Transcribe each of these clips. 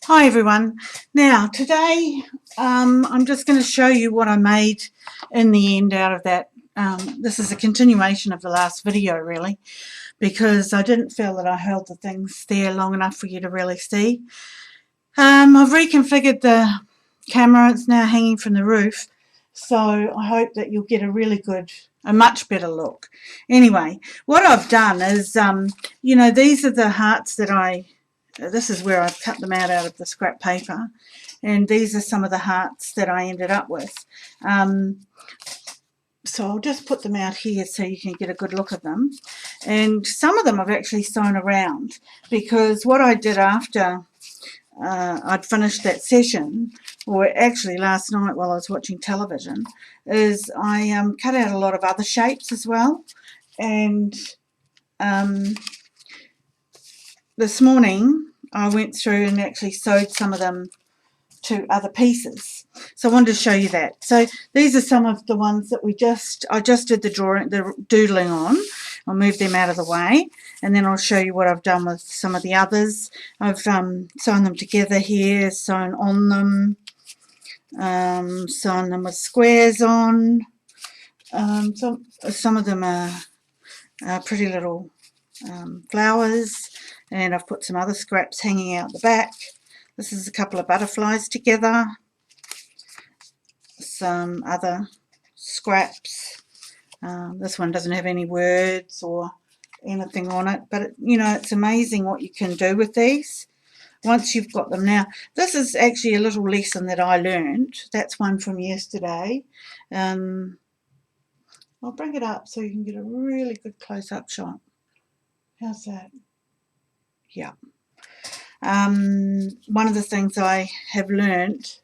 Hi everyone. Now today I'm just going to show you what I made in the end out of that. This is a continuation of the last video really, because I didn't feel that I held the things there long enough for you to really see. I've reconfigured the camera. It's now hanging from the roof, so I hope that you'll get a much better look. Anyway, what I've done is these are the hearts that this is where I've cut them out of the scrap paper, and these are some of the hearts that I ended up with. So I'll just put them out here so you can get a good look at them. And some of them I've actually sewn around, because what I did after I'd finished that session, or actually last night while I was watching television, is I cut out a lot of other shapes as well. And this morning I went through and actually sewed some of them to other pieces. So I wanted to show you that. So these are some of the ones that I just did the doodling on. I'll move them out of the way, and then I'll show you what I've done with some of the others. I've sewn them together here, sewn on them, sewn them with squares on. So some of them are pretty little flowers, and I've put some other scraps hanging out the back. This is a couple of butterflies together, some other scraps. This one doesn't have any words or anything on it, but it's amazing what you can do with these once you've got them. Now, this is actually a little lesson that I learned. That's one from yesterday. I'll bring it up so you can get a really good close-up shot. How's that? Yeah. One of the things I have learned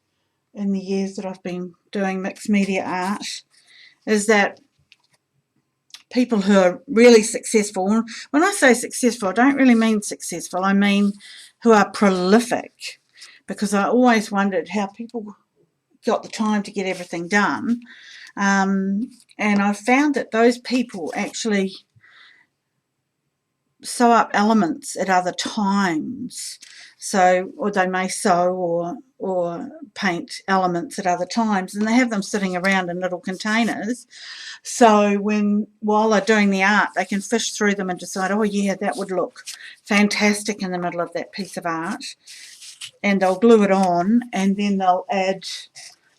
in the years that I've been doing mixed media art is that people who are really successful, when I say successful, I don't really mean successful, I mean who are prolific, because I always wondered how people got the time to get everything done. And I found that those people actually sew up elements at other times. So, or they may sew or paint elements at other times, and they have them sitting around in little containers. So while they're doing the art, they can fish through them and decide, oh yeah, that would look fantastic in the middle of that piece of art. And they'll glue it on, and then they'll add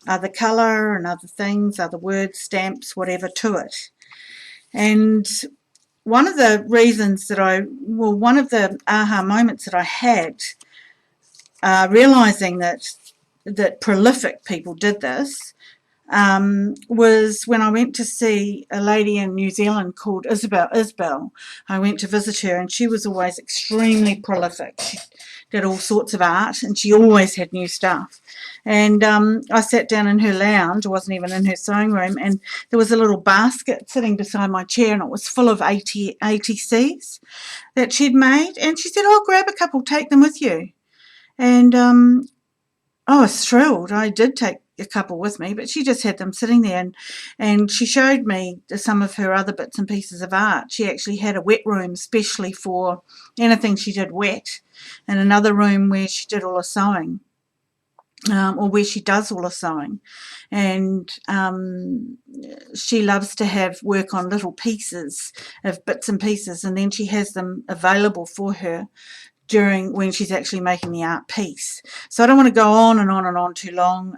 other colour and other things, other words, stamps, whatever to it. And one of the reasons that one of the aha moments that I had, realising that prolific people did this, was when I went to see a lady in New Zealand called Isabel. I went to visit her, and she was always extremely prolific. She did all sorts of art, and she always had new stuff. And I sat down in her lounge. I wasn't even in her sewing room, and there was a little basket sitting beside my chair, and it was full of ATCs that she'd made. And she said, oh, grab a couple, take them with you. And I was thrilled. I did take a couple with me, but she just had them sitting there, and she showed me some of her other bits and pieces of art. She actually had a wet room especially for anything she did wet, and another room where she did all the sewing, or where she does all the sewing. And she loves to have work on little pieces of bits and pieces, and then she has them available for her when she's actually making the art piece. So I don't want to go on and on and on too long,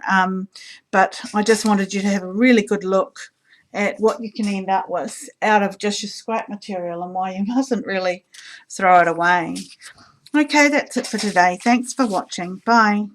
but I just wanted you to have a really good look at what you can end up with out of just your scrap material, and why you mustn't really throw it away. Okay, that's it for today. Thanks for watching. Bye.